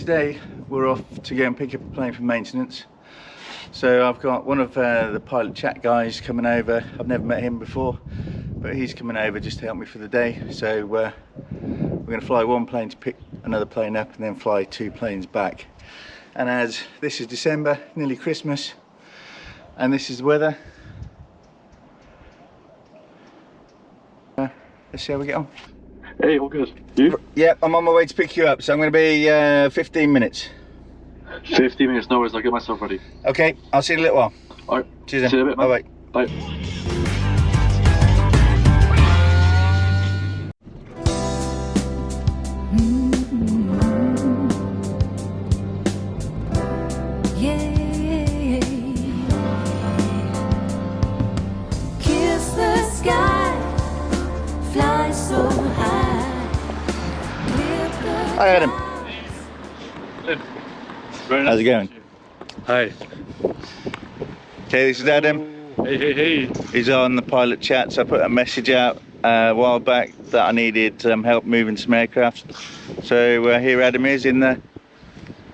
Today we're off to go and pick up a plane for maintenance. So I've got one of the pilot chat guys coming over. I've never met him before, but he's coming over just to help me for the day. So we're going to fly one plane to pick another plane up and then fly two planes back. And as this is December, nearly Christmas, and this is the weather, let's see how we get on. Hey, all good. You? Yeah, I'm on my way to pick you up, so I'm going to be 15 minutes. 15 minutes, no worries, I'll get myself ready. Okay, I'll see you in a little while. Alright. Cheers then. See you in a bit, man. Bye-bye. Bye. Hi Adam. How's it going? Hi. Okay, this is Adam. Hey. He's on the pilot chat, so I put a message out a while back that I needed help moving some aircraft. So here Adam is in the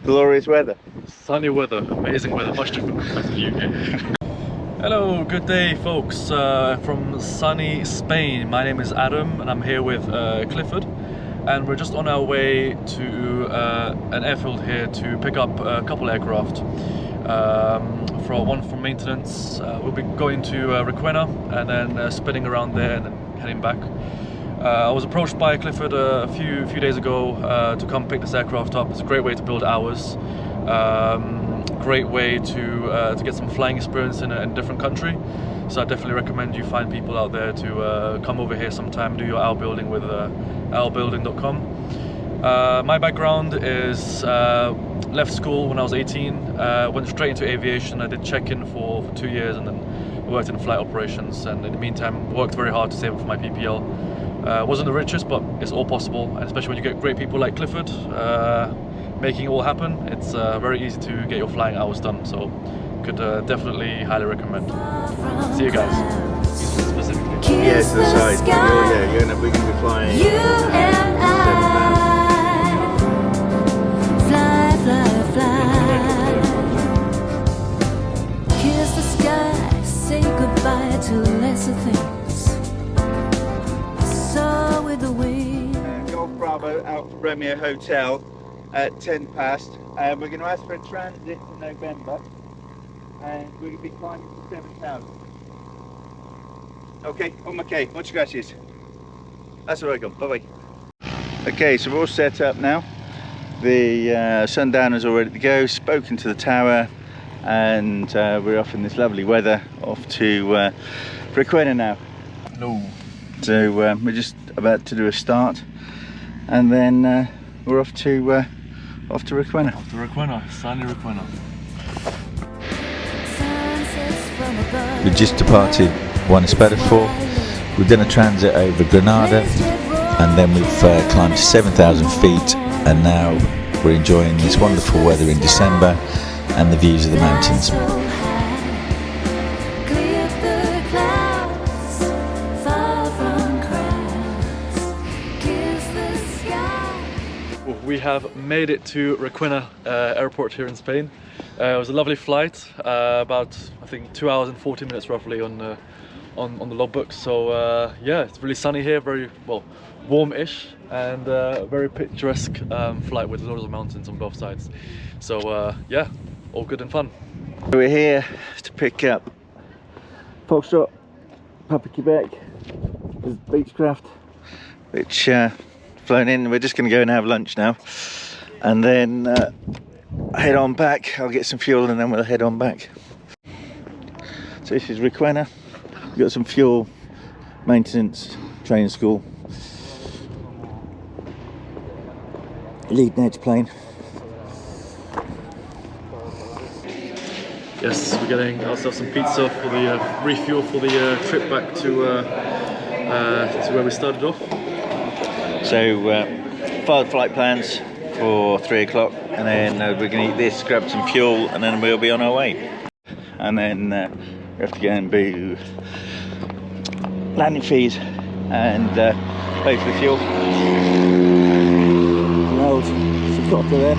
glorious weather. Sunny weather, amazing weather, much different from the UK. Hello, good day folks, from sunny Spain. My name is Adam and I'm here with Clifford. And we're just on our way to an airfield here to pick up a couple aircraft. One for maintenance. We'll be going to Requena and then spinning around there and then heading back. I was approached by Clifford a few days ago to come pick this aircraft up. It's a great way to build hours. Great way to get some flying experience in a different country. So I definitely recommend you find people out there to come over here sometime, do your hour building with hourbuilding.com. My background is left school when I was 18, went straight into aviation. I did check-in for 2 years and then worked in flight operations, and in the meantime worked very hard to save up for my PPL. Wasn't the richest, but it's all possible, and especially when you get great people like Clifford making it all happen, it's very easy to get your flying hours done. So could definitely highly recommend. See you guys. Specifically. Yeah, to the side. We're going to be flying. You and I fly. Kiss the sky, say goodbye to lesser things. So with the wind. Golf Bravo out for Romeo Hotel at 10 past. We're going to ask for a transit in November. And we're going to be climbing to 7,000. Okay, okay, muchas gracias. That's all right, go. Bye bye. Okay, so we're all set up now. The Sundowner's all ready to go, spoken to the tower, and we're off in this lovely weather, off to Requena now. No. So we're just about to do a start, and then we're off to Requena. Off to Requena, sunny Requena. We just departed Buenos Aires. We've done a transit over Granada and then we've climbed to 7,000 feet, and now we're enjoying this wonderful weather in December and the views of the mountains. We have made it to Requena airport here in Spain. It was a lovely flight, about I think 2 hours and 40 minutes roughly on the logbook. So yeah, it's really sunny here, very well warm-ish, and very picturesque flight with loads of mountains on both sides. So yeah, all good and fun. We're here to pick up Foxtrot, Papa Quebec, this is Beechcraft, which flown in. We're just going to go and have lunch now, and then head on back. I'll get some fuel and then we'll head on back. So this is Requena. We've got some fuel, maintenance, training school, leading edge plane. Yes, we're getting ourselves some pizza for the refuel for the trip back to where we started off. So filed flight plans for 3 o'clock, and then we're going to eat this, grab some fuel, and then we'll be on our way. And then we have to go and do landing fees and pay for the fuel. An old supporter there.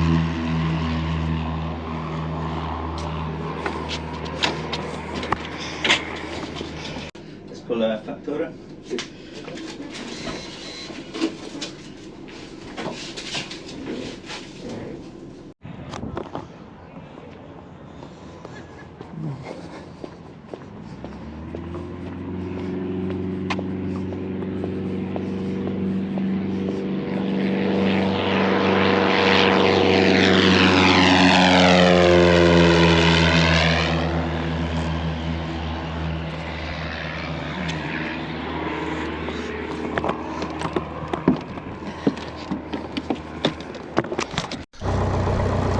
la factura.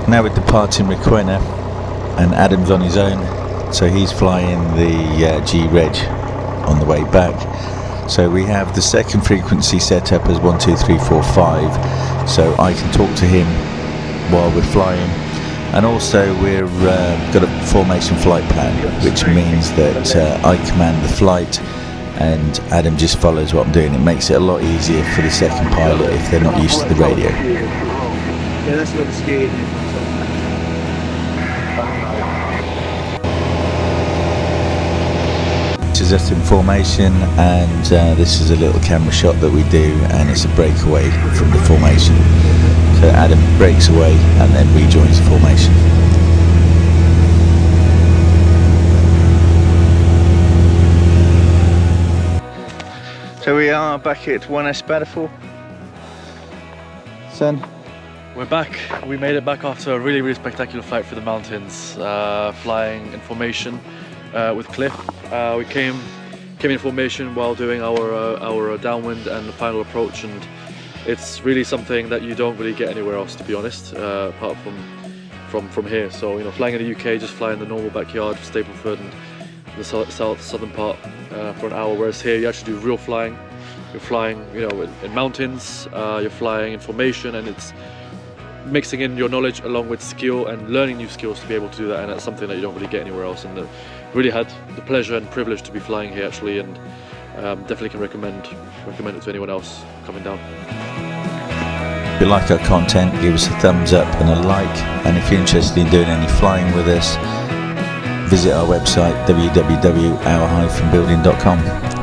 Now we're departing Requena, and Adam's on his own, so he's flying the G-Reg on the way back. So we have the second frequency set up as 1, 2, 3, 4, 5, so I can talk to him while we're flying. And also we're got a formation flight plan, which means that I command the flight and Adam just follows what I'm doing. It makes it a lot easier for the second pilot if they're not used to the radio. Yeah, that's what the skiing is. This is us in formation, and this is a little camera shot that we do, and it's a breakaway from the formation. So Adam breaks away and then rejoins the formation. So we are back at 1S Spadafor. Son? We're back. We made it back after a really spectacular flight through the mountains, flying in formation with Cliff. We came in formation while doing our downwind and the final approach, and it's really something that you don't really get anywhere else, to be honest, apart from here. So, you know, flying in the UK, just flying the normal backyard, Stapleford and the southern part for an hour, whereas here you actually do real flying. You're flying, you know, in mountains, you're flying in formation, and it's mixing in your knowledge along with skill and learning new skills to be able to do that, and that's something that you don't really get anywhere else. And really had the pleasure and privilege to be flying here actually, and definitely can recommend it to anyone else coming down. If you like our content, give us a thumbs up and a like, and if you're interested in doing any flying with us, visit our website www.our-building.com.